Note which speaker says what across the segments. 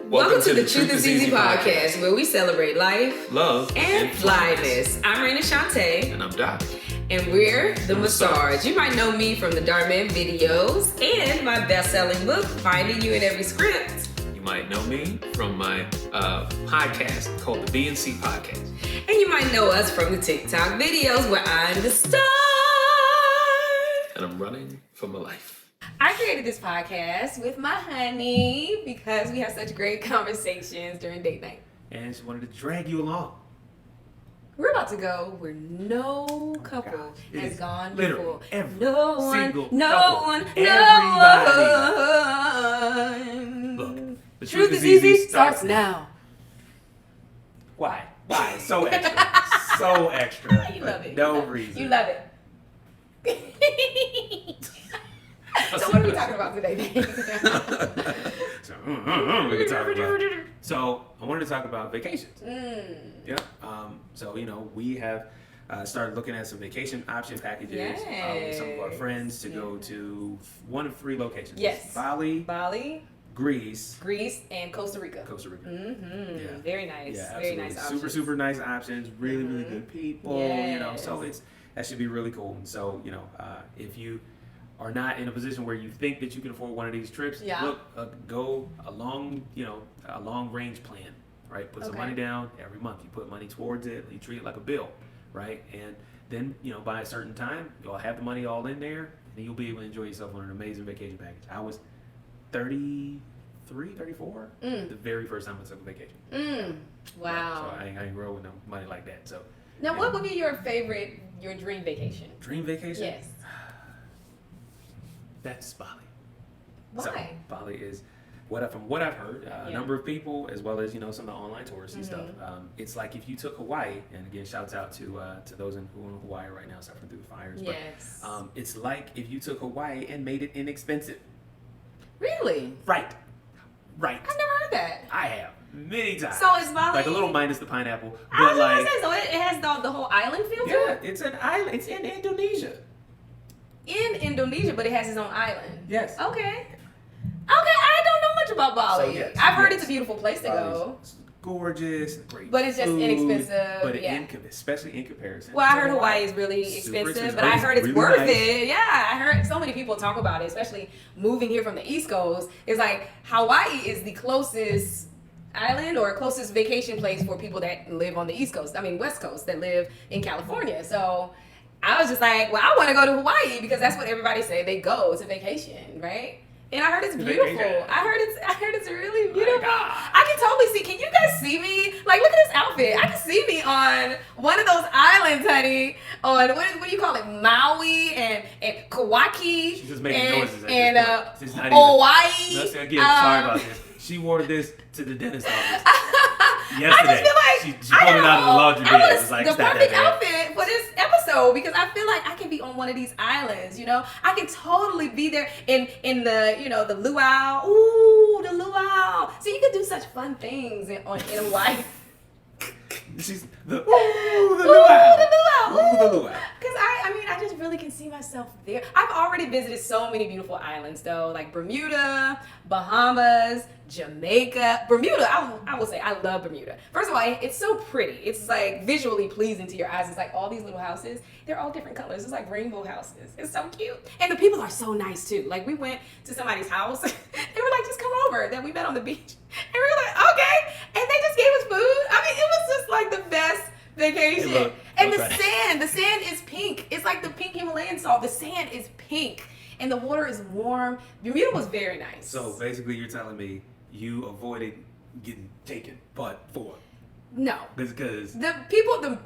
Speaker 1: Welcome to the Truth is Easy podcast, where we celebrate life,
Speaker 2: love,
Speaker 1: and flyness. I'm Reina-Shaunte.
Speaker 2: And I'm Doc.
Speaker 1: And we're the Massage. You might know me from the Darman videos and my best-selling book, Finding You in Every Script.
Speaker 2: You might know me from my podcast called the B&C Podcast.
Speaker 1: And you might know us from the TikTok videos where I'm the star.
Speaker 2: And I'm running for my life.
Speaker 1: I created this podcast with my honey because we have such great conversations during date night.
Speaker 2: And she wanted to drag you along.
Speaker 1: We're about to go where no couple has gone before.
Speaker 2: No one. Look, the
Speaker 1: Truth is easy starts now.
Speaker 2: Why? So extra. So extra.
Speaker 1: You love it.
Speaker 2: No reason.
Speaker 1: You love it. So what are we talking about today?
Speaker 2: So I wanted to talk about vacations. Yeah. So we have started looking at some vacation option packages with some of our friends to go to one of three locations.
Speaker 1: Yes.
Speaker 2: Bali, Greece,
Speaker 1: and Costa Rica.
Speaker 2: Mm-hmm. Yeah.
Speaker 1: Very nice.
Speaker 2: Yeah,
Speaker 1: very nice options.
Speaker 2: Super nice options. Really good people.
Speaker 1: Yes.
Speaker 2: So that should be really cool. And so if you are not in a position where you think that you can afford one of these trips, go a long range plan, right? Put some money down every month. You put money towards it. You treat it like a bill, right? And then, by a certain time, you'll have the money all in there, and you'll be able to enjoy yourself on an amazing vacation package. I was 33, 34, the very first time I took a vacation.
Speaker 1: Wow.
Speaker 2: So I ain't grow with no money like that. So
Speaker 1: now, what would be your dream vacation?
Speaker 2: Dream vacation?
Speaker 1: Yes.
Speaker 2: That's Bali.
Speaker 1: Why?
Speaker 2: So Bali is from what I've heard, a number of people, as well as some of the online tourists and stuff. It's like if you took Hawaii, and again, shouts out to those who are in Hawaii right now suffering through the fires.
Speaker 1: Yes.
Speaker 2: But it's like if you took Hawaii and made it inexpensive.
Speaker 1: Really?
Speaker 2: Right.
Speaker 1: I've never heard that.
Speaker 2: I have many times.
Speaker 1: So it's Bali
Speaker 2: like a little minus the pineapple,
Speaker 1: I
Speaker 2: but
Speaker 1: was
Speaker 2: like
Speaker 1: gonna say, so it has the whole island feel to it.
Speaker 2: It's an island. It's in Indonesia.
Speaker 1: In Indonesia, but it has its own island.
Speaker 2: Yes.
Speaker 1: Okay, I don't know much about Bali.
Speaker 2: So, yes,
Speaker 1: I've heard it's a beautiful place to go.
Speaker 2: It's gorgeous, great
Speaker 1: but it's just
Speaker 2: food,
Speaker 1: inexpensive.
Speaker 2: But
Speaker 1: especially
Speaker 2: in comparison.
Speaker 1: Well, I heard Hawaii is really expensive, but I heard it's
Speaker 2: really
Speaker 1: worth
Speaker 2: nice.
Speaker 1: it. Yeah, I heard so many people talk about it, especially moving here from the East Coast. It's like Hawaii is the closest island or closest vacation place for people that live on the East Coast. I mean, West Coast that live in California. So I was just like, well, I want to go to Hawaii because that's what everybody say they go to vacation, right? And I heard it's beautiful. I heard it's really beautiful. I can totally see. Can you guys see me? Like, look at this outfit. I can see me on one of those islands, honey. On what do you call it? Maui and Kauai.
Speaker 2: She's just making noises
Speaker 1: and
Speaker 2: this point.
Speaker 1: Hawaii.
Speaker 2: Again, sorry about this. She wore this to the dentist office yesterday.
Speaker 1: I just feel like
Speaker 2: she pulled it out of the laundry bin. It was like,
Speaker 1: the perfect outfit for this episode because I feel like I can be on one of these islands. I can totally be there in the the luau. Ooh, the luau. So you can do such fun things in Hawaii.
Speaker 2: She's the luau.
Speaker 1: Because I just really can see myself there. I've already visited so many beautiful islands though, like Bermuda, Bahamas, Jamaica. Bermuda, I will say I love Bermuda. First of all, it's so pretty. It's like visually pleasing to your eyes. It's like all these little houses. They're all different colors. It's like rainbow houses. It's so cute. And the people are so nice too. Like we went to somebody's house. They were like, just come over. That we met on the beach. And we were like, okay. And they just gave us food. It was just like the best vacation. And the sand is pink. It's like the pink Himalayan salt. The sand is pink. And the water is warm. Bermuda was very nice.
Speaker 2: So basically you're telling me you avoided getting taken, but for?
Speaker 1: No.
Speaker 2: Because
Speaker 1: the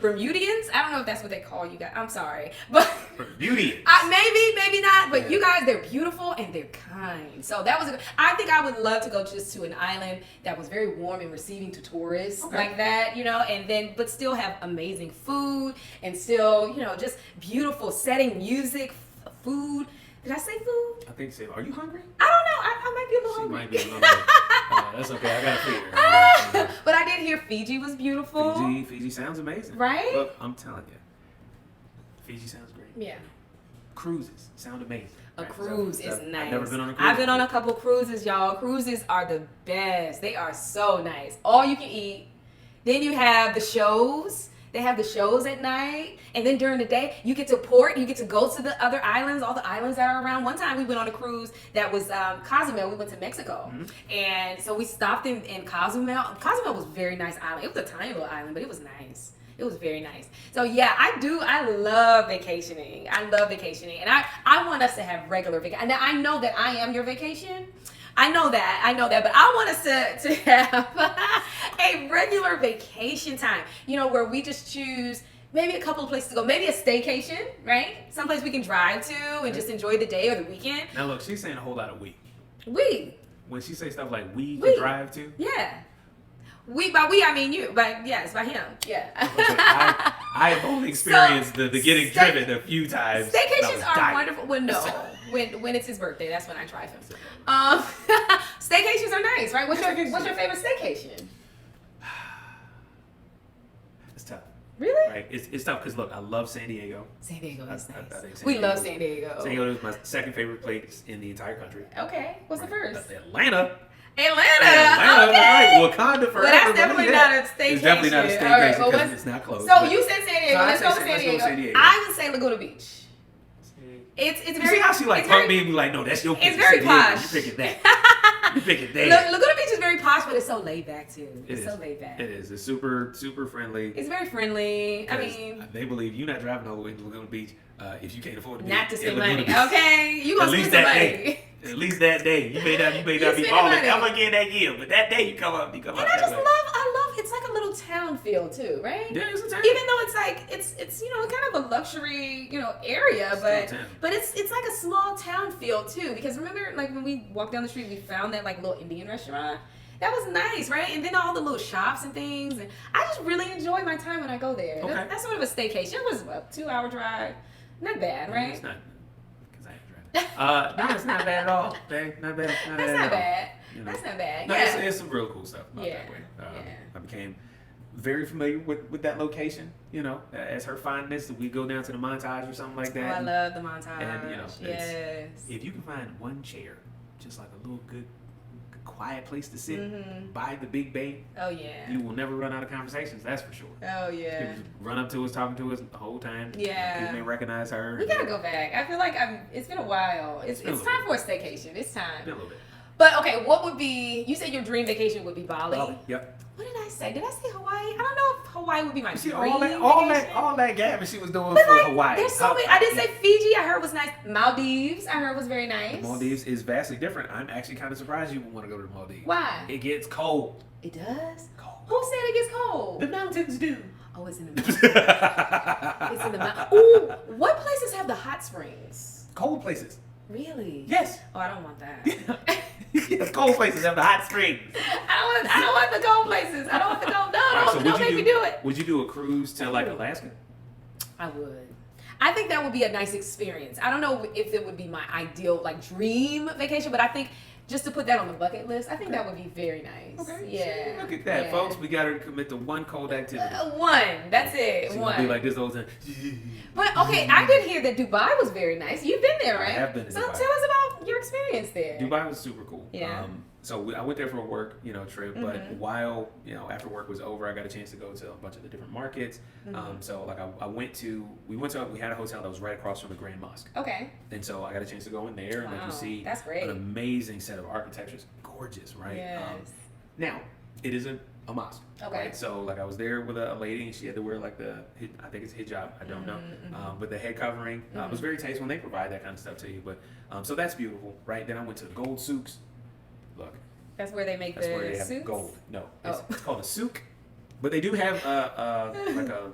Speaker 1: Bermudians, I don't know if that's what they call you guys. I'm sorry. But
Speaker 2: Bermudians.
Speaker 1: Maybe not. But you guys, they're beautiful and they're kind. So that was I think I would love to go just to an island that was very warm and receiving to tourists like that, and then, but still have amazing food and still, just beautiful setting, music, food. Did I say food?
Speaker 2: I think so. Are you hungry?
Speaker 1: I don't know. I might be a little hungry.
Speaker 2: She might be a little hungry. That's okay. I got to figure.
Speaker 1: But I did hear Fiji was beautiful.
Speaker 2: Fiji sounds amazing.
Speaker 1: Right?
Speaker 2: Look, I'm telling you. Fiji sounds great.
Speaker 1: Yeah.
Speaker 2: cruises sound amazing.
Speaker 1: A cruise is nice.
Speaker 2: I've never been on a cruise.
Speaker 1: I've been on a couple cruises, y'all. Cruises are the best. They are so nice. All you can eat. Then you have the shows. They have the shows at night. And then during the day, you get to port. You get to go to the other islands, all the islands that are around. One time we went on a cruise that was Cozumel. We went to Mexico. Mm-hmm. And so we stopped in Cozumel. Cozumel was a very nice island. It was a tiny little island, but it was nice. It was very nice. So yeah, I love vacationing. And I want us to have regular vacation. And I know that I am your vacation. I know that, but I want us to have a regular vacation time, where we just choose maybe a couple of places to go, maybe a staycation, right? Someplace we can drive to and just enjoy the day or the weekend.
Speaker 2: Now look, she's saying a whole lot of we.
Speaker 1: We.
Speaker 2: When she says stuff like we can drive to.
Speaker 1: Yeah. By we, I mean you, but yes, by him, yeah.
Speaker 2: I have only experienced the getting driven a few times.
Speaker 1: Staycations are wonderful. Well, no, when it's his birthday, that's when I drive him. Staycations are nice, right? What's your favorite staycation?
Speaker 2: It's tough.
Speaker 1: Really?
Speaker 2: Right. It's tough because look, I love San Diego.
Speaker 1: San Diego is nice.
Speaker 2: We
Speaker 1: love San Diego.
Speaker 2: San Diego is my second favorite place in the entire country.
Speaker 1: Okay, what's the first?
Speaker 2: Atlanta.
Speaker 1: Okay.
Speaker 2: Right. Wakanda forever.
Speaker 1: Well, that's definitely not a staycation.
Speaker 2: It's definitely not a staycation because it's not close.
Speaker 1: So you said San Diego. Let's go to San Diego. I would say Laguna Beach. It's very.
Speaker 2: You see how she punked me and be like, no, that's your place.
Speaker 1: It's very posh.
Speaker 2: You picking that. You picking that.
Speaker 1: Laguna Beach is very posh, but it's so laid back too. It's so laid back.
Speaker 2: It is. It's super friendly.
Speaker 1: It's very friendly. I mean,
Speaker 2: they believe you're not driving all the way to Laguna Beach if you can't afford to be
Speaker 1: not to spend money. Okay, you gonna spend some money.
Speaker 2: At least that day, you may not be balling ever again that year, but that day you come up.
Speaker 1: And I love. It's like a little town feel too, right?
Speaker 2: Yeah, it's a town.
Speaker 1: Even though it's like it's kind of a luxury area, but it's like a small town feel too. Because remember, like when we walked down the street, we found that like little Indian restaurant. That was nice, right? And then all the little shops and things, and I just really enjoy my time when I go there.
Speaker 2: Okay.
Speaker 1: That's sort of a staycation. It was a 2-hour drive. Not bad, right?
Speaker 2: It's not. No, it's not bad at all. Not bad.
Speaker 1: That's not bad. That's not bad.
Speaker 2: No,
Speaker 1: yeah.
Speaker 2: it's some real cool stuff about that way. I became very familiar with that location. As her fondness, we go down to the montage or something like that.
Speaker 1: Oh, I love the montage.
Speaker 2: And
Speaker 1: yes.
Speaker 2: If you can find one chair, just like a little good quiet place to sit by the big bay.
Speaker 1: Oh yeah.
Speaker 2: You will never run out of conversations. That's for sure.
Speaker 1: Oh yeah.
Speaker 2: People just run up to us, talking to us the whole time.
Speaker 1: Yeah.
Speaker 2: People may recognize her.
Speaker 1: We gotta go back. I feel like it's been a while. It's time for a staycation. It's time.
Speaker 2: Been a little bit.
Speaker 1: But okay, what would be? You said your dream vacation would be Bali.
Speaker 2: Bali. Yep.
Speaker 1: What did I say? Did I say Hawaii? I don't know if Hawaii would be my dream
Speaker 2: all that gabbing she was doing for Hawaii.
Speaker 1: There's so many. I didn't say Fiji. I heard was nice. Maldives. I heard was very nice.
Speaker 2: The Maldives is vastly different. I'm actually kind of surprised you would want to go to the Maldives.
Speaker 1: Why?
Speaker 2: It gets cold.
Speaker 1: It does?
Speaker 2: Cold.
Speaker 1: Who said it gets cold?
Speaker 2: The mountains do.
Speaker 1: Oh, it's in the mountains. It's in the mountains. Ooh, what places have the hot springs?
Speaker 2: Cold places.
Speaker 1: Really?
Speaker 2: Yes.
Speaker 1: Oh, I don't want that.
Speaker 2: Yes, cold places have the hot springs.
Speaker 1: I don't want the cold places. I don't want the cold. No, don't make me do it.
Speaker 2: Would you do a cruise to like Alaska?
Speaker 1: I would. I think that would be a nice experience. I don't know if it would be my ideal like dream vacation, but I think just to put that on the bucket list, I think that would be very nice.
Speaker 2: Okay.
Speaker 1: Yeah.
Speaker 2: Look at that, folks. We got to commit to one cold activity.
Speaker 1: One. That's it. One.
Speaker 2: Be like this whole time.
Speaker 1: But okay, I did hear that Dubai was very nice. You've been there, right?
Speaker 2: I have been to Dubai.
Speaker 1: So tell us about your experience there.
Speaker 2: Dubai was super cool.
Speaker 1: Yeah.
Speaker 2: So I went there for a work, trip. But while after work was over, I got a chance to go to a bunch of the different markets. So like we had a hotel that was right across from the Grand Mosque.
Speaker 1: Okay.
Speaker 2: And so I got a chance to go in there and you see
Speaker 1: that's great.
Speaker 2: An amazing set of architecture. It's gorgeous, right?
Speaker 1: Yes.
Speaker 2: Now it isn't a mosque.
Speaker 1: Okay.
Speaker 2: Right? So like I was there with a lady and she had to wear like I think it's hijab. I don't know. But the head covering was very tasteful and they provide that kind of stuff to you. But so that's beautiful, right? Then I went to the gold souks. Look.
Speaker 1: That's where they make
Speaker 2: that's
Speaker 1: the
Speaker 2: where they have
Speaker 1: suits?
Speaker 2: gold. No, it's called a souk. But they do have like a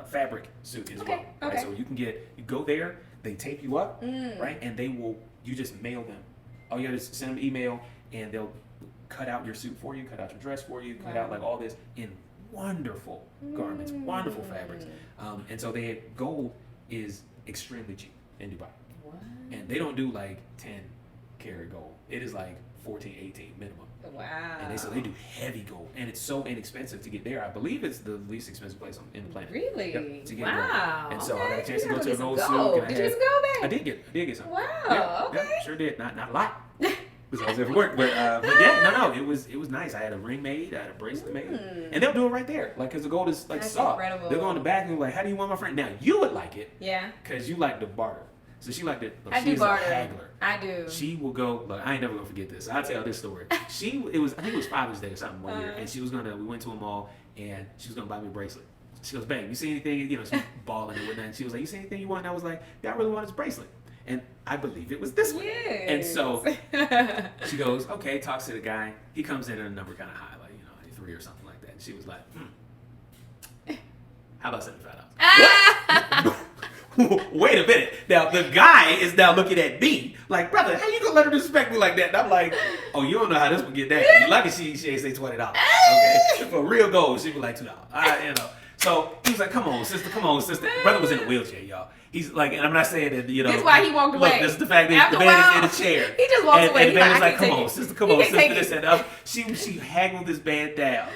Speaker 2: fabric suit as well. Right? So you go there, they tape you up, right? And you just mail them. All you got to send them an email and they'll cut out your suit for you, cut out your dress for you, cut out like all this in wonderful garments, wonderful fabrics. And so gold is extremely cheap in Dubai.
Speaker 1: What?
Speaker 2: And they don't do like 10 karat gold. It is like 14, 18 minimum.
Speaker 1: Wow.
Speaker 2: And they do heavy gold, and it's so inexpensive to get there. I believe it's the least expensive place in the planet.
Speaker 1: Really?
Speaker 2: Yep, to get
Speaker 1: wow.
Speaker 2: gold. And so
Speaker 1: okay.
Speaker 2: I got a chance to go to a gold
Speaker 1: gold.
Speaker 2: souk.
Speaker 1: Did you get some gold back?
Speaker 2: I did get some.
Speaker 1: Wow.
Speaker 2: Yeah,
Speaker 1: okay.
Speaker 2: Yeah, sure did. Not a lot. Because I was there for work, but yeah, no, it was nice. I had a ring made, I had a bracelet made, and they'll do it right there, like, because the gold is like
Speaker 1: That's
Speaker 2: soft.
Speaker 1: incredible.
Speaker 2: They'll go in the back and be like, "How do you want my friend?" Now you would like it,
Speaker 1: yeah,
Speaker 2: because you like to barter. So she liked it.
Speaker 1: I
Speaker 2: She's
Speaker 1: do barter.
Speaker 2: a haggler.
Speaker 1: I do.
Speaker 2: She will go. Look, I ain't never gonna forget this. I'll tell this story. I think it was Father's Day or something one year, and we went to a mall, and she was gonna buy me a bracelet. She goes, "Babe, you see anything?" You know, she's balling and whatnot. And she was like, "You see anything you want?" And I was like, "Yeah, I really want this bracelet." And I believe it was this one.
Speaker 1: Yes.
Speaker 2: And so she goes, okay, talks to the guy. He comes in at a number kind of high, like, 3 or something like that. And she was like, how about $75? What? Wait a minute. Now, the guy is now looking at me like, brother, how you gonna let her disrespect me like that? And I'm like, oh, you don't know how this would get down. You lucky she ain't say $20. Okay? For real gold, she'd be like $2. So he was like, come on, sister. Brother was in a wheelchair, y'all. He's like, and I'm not saying that,
Speaker 1: That's why he walked away.
Speaker 2: Look, this is the fact that the man is in a chair.
Speaker 1: He just walked away.
Speaker 2: And the man was like, come on, sister,
Speaker 1: take
Speaker 2: this and up. She haggled this man down.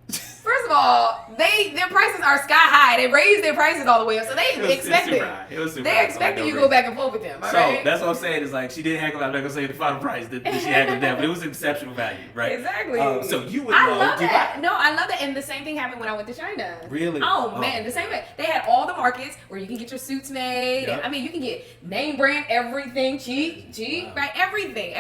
Speaker 1: First of all, their prices are sky high. They raised their prices all the way up, so they expected.
Speaker 2: It was super
Speaker 1: they
Speaker 2: high,
Speaker 1: expected
Speaker 2: so
Speaker 1: you to go back and forth with them.
Speaker 2: So that's what I'm saying is like she did haggle. I'm not gonna say the final price that she haggled down, but it was exceptional value, right?
Speaker 1: Exactly.
Speaker 2: So you would
Speaker 1: I love that. No, I love that, and the same thing happened when I went to China.
Speaker 2: Really?
Speaker 1: Oh man, the same way. They had all the markets where you can get your suits made.
Speaker 2: Yep.
Speaker 1: I mean, you can get name brand everything, cheap,
Speaker 2: Wow.
Speaker 1: right? Everything.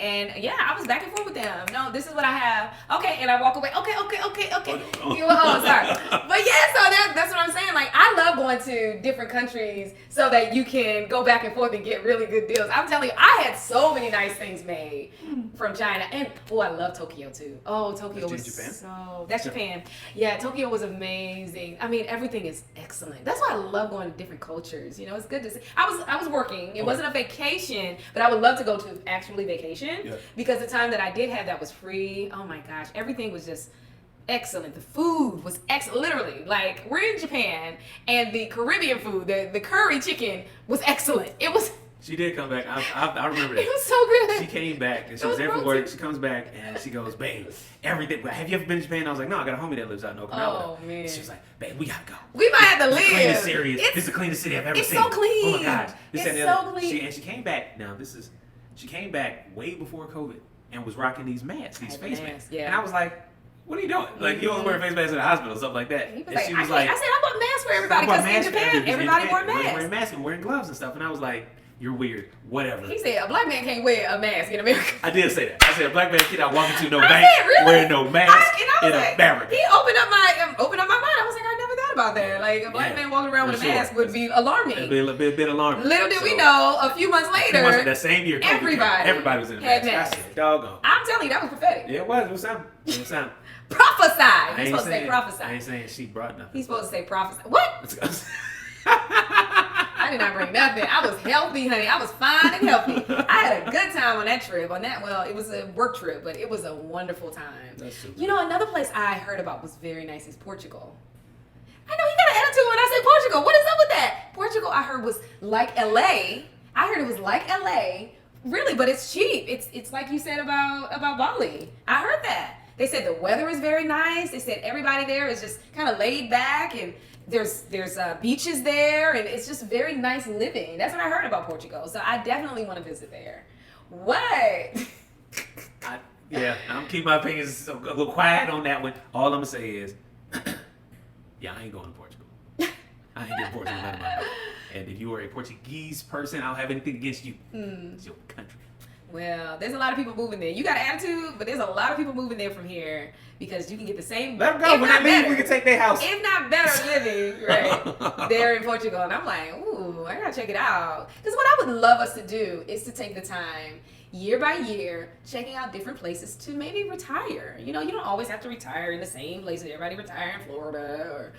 Speaker 1: And yeah, I was back and forth with them. No, this is what I have. Okay, and I walk away. Okay.
Speaker 2: Oh,
Speaker 1: Sorry. But yeah, so that's what I'm saying. Like, I love going to different countries so that you can go back and forth and get really good deals. I'm telling you, I had so many nice things made from China. And, I love Tokyo too. Oh, Tokyo was
Speaker 2: Japan?
Speaker 1: That's Japan. Yeah, Tokyo was amazing. I mean, everything is excellent. That's why I love going to different cultures. It's good to see. I was working. It wasn't a vacation, but I would love to go to actually vacation because the time that I did have that was free. Oh my gosh, everything was just excellent. The food was excellent. Literally, like, we're in Japan, and the Caribbean food, the curry chicken was excellent. It was.
Speaker 2: She did come back. I remember that.
Speaker 1: It was so good.
Speaker 2: She came back and she was there for work. She comes back and she goes, babe, everything. Have you ever been to Japan? I was like, no, I got a homie that lives out in Okinawa.
Speaker 1: Oh man.
Speaker 2: And she was like, babe, we gotta go.
Speaker 1: We might have to live.
Speaker 2: This is the cleanest city I've ever seen.
Speaker 1: It's so clean.
Speaker 2: Oh my gosh.
Speaker 1: It's so clean.
Speaker 2: And she came back. Now she came back way before COVID and was rocking these masks, these face masks.
Speaker 1: Yeah.
Speaker 2: And I was like, what are you doing? Like, you only wear face masks in the hospital, something like that.
Speaker 1: He was
Speaker 2: and
Speaker 1: like,
Speaker 2: she was
Speaker 1: I said I bought masks for everybody because in Japan everybody wore masks.
Speaker 2: Wearing masks and wearing gloves and stuff. And I was like, you're weird, whatever.
Speaker 1: He said a black man can't wear a mask in America.
Speaker 2: I did say that. I said a black man cannot walk into no bank wearing no mask in a barrack.
Speaker 1: He opened up my mind. I was like, I never thought about that. Like, a black man walking around with a mask would be alarming.
Speaker 2: It'd be a bit alarming.
Speaker 1: Little did we know, a few months later,
Speaker 2: that same year, everybody was in a mask. I said, doggone.
Speaker 1: I'm telling you, that was prophetic.
Speaker 2: Yeah, it was. It was something.
Speaker 1: Prophesy. He's supposed to say prophesy.
Speaker 2: I ain't saying she brought nothing.
Speaker 1: He's supposed to say prophesy. What? I did not bring nothing. I was healthy, honey. I was fine and healthy. I had a good time on that trip. It was a work trip, but it was a wonderful time.
Speaker 2: That's super.
Speaker 1: Another place I heard about was very nice is Portugal. I know you got an attitude when I say Portugal. What is up with that? Portugal, I heard, was like LA. I heard it was like LA. Really, but it's cheap. It's like you said about Bali. I heard that. They said the weather is very nice. They said everybody there is just kind of laid back, and there's beaches there, and it's just very nice living. That's what I heard about Portugal. So I definitely want to visit there. What?
Speaker 2: I'm keeping my opinions a little quiet on that one. All I'm gonna say is, yeah, I ain't going to Portugal. I ain't getting Portugal out of my mouth. And if you are a Portuguese person, I don't have anything against you. It's your country.
Speaker 1: Well, there's a lot of people moving there. You got an attitude, but there's a lot of people moving there from here because you can get the same.
Speaker 2: Let them go. When they leave, we can take their house.
Speaker 1: If not better living, right, there in Portugal. And I'm like, ooh, I gotta check it out. Because what I would love us to do is to take the time, year by year, checking out different places to maybe retire. You don't always have to retire in the same place. Everybody retire in Florida or,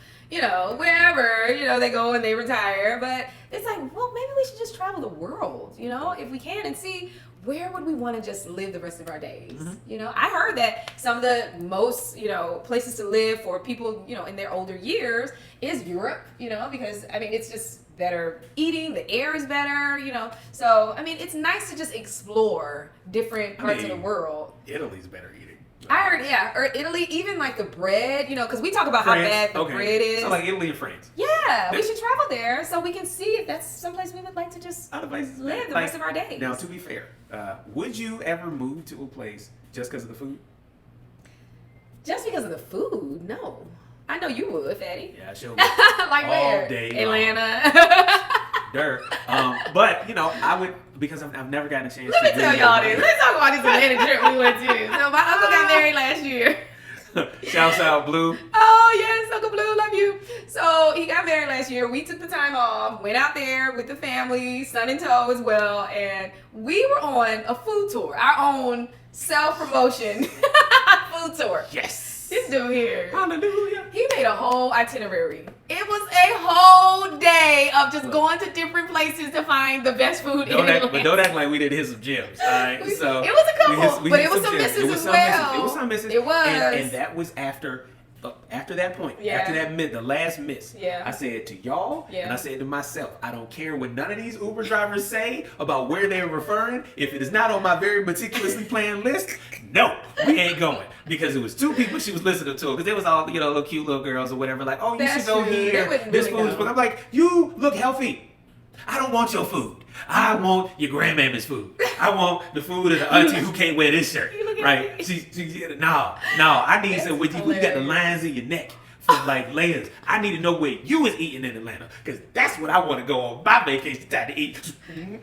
Speaker 1: wherever, they go and they retire. But it's like, well, maybe we should just travel the world, if we can, and see where would we want to just live the rest of our days. I heard that some of the most, places to live for people, in their older years is Europe, because, it's just better eating. The air is better, So, I mean, it's nice to just explore different parts of the world.
Speaker 2: Italy's better eating.
Speaker 1: I heard, or Italy, even like the bread, because we talk about
Speaker 2: France,
Speaker 1: how bad the bread is.
Speaker 2: So like Italy and France.
Speaker 1: Yeah, we should travel there so we can see if that's someplace we would like to just
Speaker 2: Other places,
Speaker 1: live the rest of our days.
Speaker 2: Now, to be fair, would you ever move to a place just because of the food?
Speaker 1: Just because of the food? No. I know you would, Fatty.
Speaker 2: Yeah, she'll
Speaker 1: like
Speaker 2: all
Speaker 1: where?
Speaker 2: day
Speaker 1: Atlanta.
Speaker 2: Dirt. But, I would, because I've never gotten a chance
Speaker 1: Let me tell y'all this. Let's talk about this Atlanta trip we went to. So my uncle got married last year.
Speaker 2: Shouts out Blue.
Speaker 1: Oh, yes, Uncle Blue, love you. So he got married last year. We took the time off, went out there with the family, son in tow as well, and we were on a food tour, our own self-promotion food tour.
Speaker 2: Yes.
Speaker 1: This dude here.
Speaker 2: Hallelujah.
Speaker 1: He made a whole itinerary. It was a whole day of just going to different places to find the best food in Atlanta.
Speaker 2: But don't act like we didn't hit some gems. All right? So
Speaker 1: it was a couple, but it was some misses as well.
Speaker 2: It was some misses.
Speaker 1: It was.
Speaker 2: And that was after that point, after that the last miss, I said to y'all, and I said to myself, I don't care what none of these Uber drivers say about where they're referring. If it is not on my very meticulously planned list, no, we ain't going. Because it was two people she was listening to, because they was all, little cute little girls or whatever, like, oh, you should go here. This food is. I'm like, you look healthy. I don't want your food. I want your grandmama's food. I want the food of the auntie who can't wear this shirt. Right? No. I need some with you. You got the lines in your neck from like layers. I need to know where you was eating in Atlanta, because that's what I want to go on my vacation time to eat.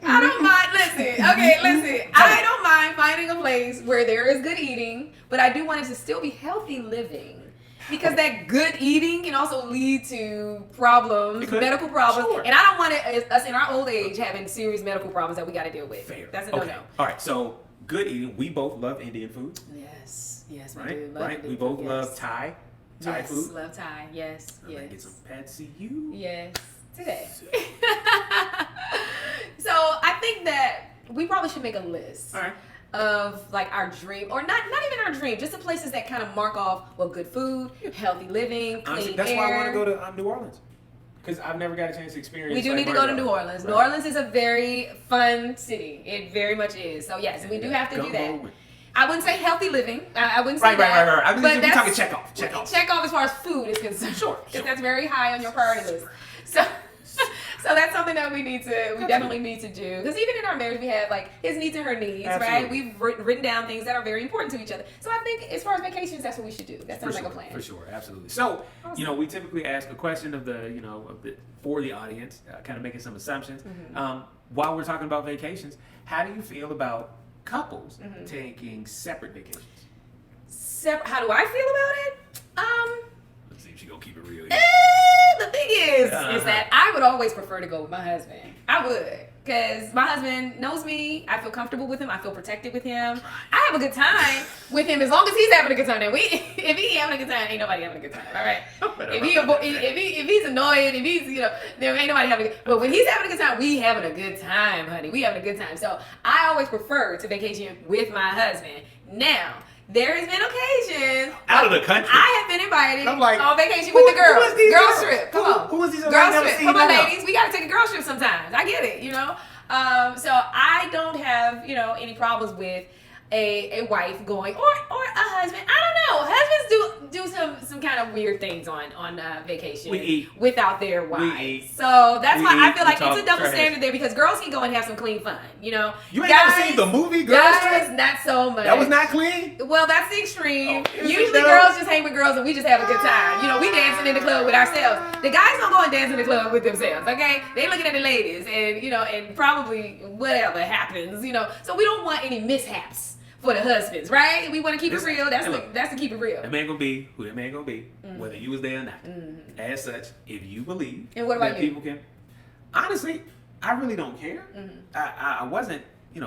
Speaker 1: I don't mind. Listen. I don't mind finding a place where there is good eating, but I do want it to still be healthy living. Because that good eating can also lead to problems, medical problems. Sure. And I don't want us in our old age having serious medical problems that we got to deal with.
Speaker 2: Fair.
Speaker 1: That's a no-no.
Speaker 2: All right, so good eating. We both love Indian food.
Speaker 1: Yes, we
Speaker 2: do.
Speaker 1: Love Indian
Speaker 2: we both love Thai food.
Speaker 1: Yes, love Thai. Yes.
Speaker 2: Get some pad see you.
Speaker 1: Yes, today. So I think that we probably should make a list.
Speaker 2: All right.
Speaker 1: Of like our dream, or not even our dream, just the places that kind of mark off good food, healthy living, clean
Speaker 2: Honestly, that's
Speaker 1: air.
Speaker 2: why I want to go to New Orleans, because I've never got a chance to experience.
Speaker 1: We do need to go to New Orleans. Right. New Orleans is a very fun city. It very much is. So yes, we do have to do that. I wouldn't say healthy living. I wouldn't say that.
Speaker 2: Right. We're talking check off.
Speaker 1: Check off as far as food is concerned.
Speaker 2: Sure.
Speaker 1: That's very high on your priority list. So that's something that we definitely need to do. Because even in our marriage, we have like his needs and her needs,
Speaker 2: Absolutely.
Speaker 1: right? We've written down things that are very important to each other. So I think as far as vacations, that's what we should do. That sounds like a plan.
Speaker 2: For sure, absolutely. So, we typically ask a question for the audience, kind of making some assumptions. Mm-hmm. While we're talking about vacations, how do you feel about couples taking separate vacations?
Speaker 1: How do I feel about it?
Speaker 2: Let's see if she's gonna keep it real.
Speaker 1: The thing is that I would always prefer to go with my husband. I would. Because my husband knows me. I feel comfortable with him. I feel protected with him. I have a good time with him as long as he's having a good time. If he having a good time, ain't nobody having a good time. All right. If he's annoyed, if he's there ain't nobody having a good time. But when he's having a good time, we having a good time, honey. We having a good time. So I always prefer to vacation with my husband. Now, there has been occasions
Speaker 2: out of the country.
Speaker 1: I have been invited on vacation with the girls. Girls trip. Come on.
Speaker 2: Who was these?
Speaker 1: Girls trip. Come on, ladies. We got to take a girls trip sometimes. I get it, So I don't have, any problems with a wife going or a husband. I don't know. Husbands do some kind of weird things on vacation without their wives. So that's why I feel like it's a double standard there, because girls can go and have some clean fun. You ain't
Speaker 2: never seen the movie Girls Trip?
Speaker 1: Not so much.
Speaker 2: That was not clean?
Speaker 1: Well, that's the extreme. Usually girls just hang with girls and we just have a good time. We dancing in the club with ourselves. The guys don't go and dance in the club with themselves, okay? They looking at the ladies and, and probably whatever happens, So we don't want any mishaps for the husbands, right? We want to keep it real. That's to keep it real.
Speaker 2: That man gonna be who that man gonna be, whether you was there or not. Mm-hmm. As such, if you believe that people can, honestly, I really don't care. Mm-hmm. I wasn't,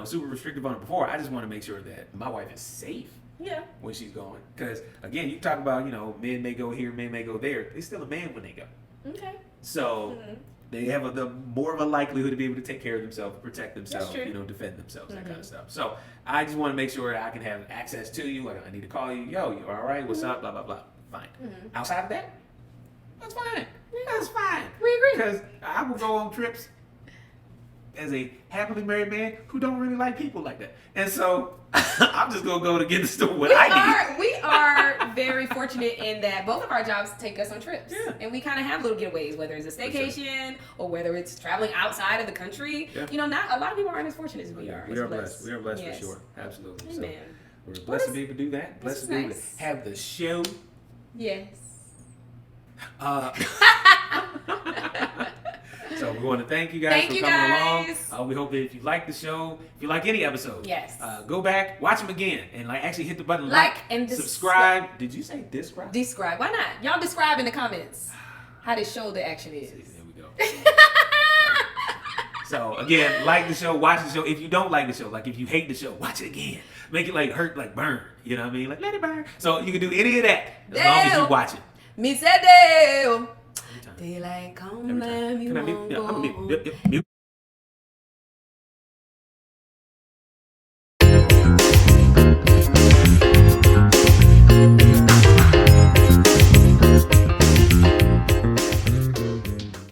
Speaker 2: super restrictive on it before. I just want to make sure that my wife is safe.
Speaker 1: Yeah.
Speaker 2: When she's going, because again, you talk about men may go here, men may go there. They're still a man when they go.
Speaker 1: Okay.
Speaker 2: So. Mm-hmm. They have the more of a likelihood to be able to take care of themselves, protect themselves, defend themselves, that kind of stuff. So I just want to make sure that I can have access to you. Like, I need to call you. Yo, you all right? What's up? Blah, blah, blah. Fine. Mm-hmm. Outside of that, That's fine. That's fine.
Speaker 1: We agree.
Speaker 2: Because I will go on trips as a happily married man who don't really like people like that. And so I'm just going to go to get the store what I need.
Speaker 1: We are very fortunate in that both of our jobs take us on trips.
Speaker 2: Yeah.
Speaker 1: And we kind of have little getaways, whether it's a staycation or whether it's traveling outside of the country.
Speaker 2: Yeah.
Speaker 1: You know, not a lot of people aren't as fortunate as we are.
Speaker 2: We are blessed. We are blessed
Speaker 1: Yes.
Speaker 2: for sure. Absolutely.
Speaker 1: Amen.
Speaker 2: So we're blessed to be able to do that. Blessed to be able
Speaker 1: nice.
Speaker 2: to have the show.
Speaker 1: Yes.
Speaker 2: So we want to thank you guys for coming along. We hope that if you like the show, if you like any episode,
Speaker 1: yes,
Speaker 2: go back, watch them again, and actually hit the button
Speaker 1: like and
Speaker 2: subscribe. Did you say describe?
Speaker 1: Describe. Why not? Y'all describe in the comments how this show the action is.
Speaker 2: There we go. So again, like the show, watch the show. If you don't like the show, like if you hate the show, watch it again. Make it hurt, burn. You know what I mean? Like let it burn. So you can do any of that as long as you watch it.
Speaker 1: Me said Dale. Daylight come and you won't go.
Speaker 2: Mute.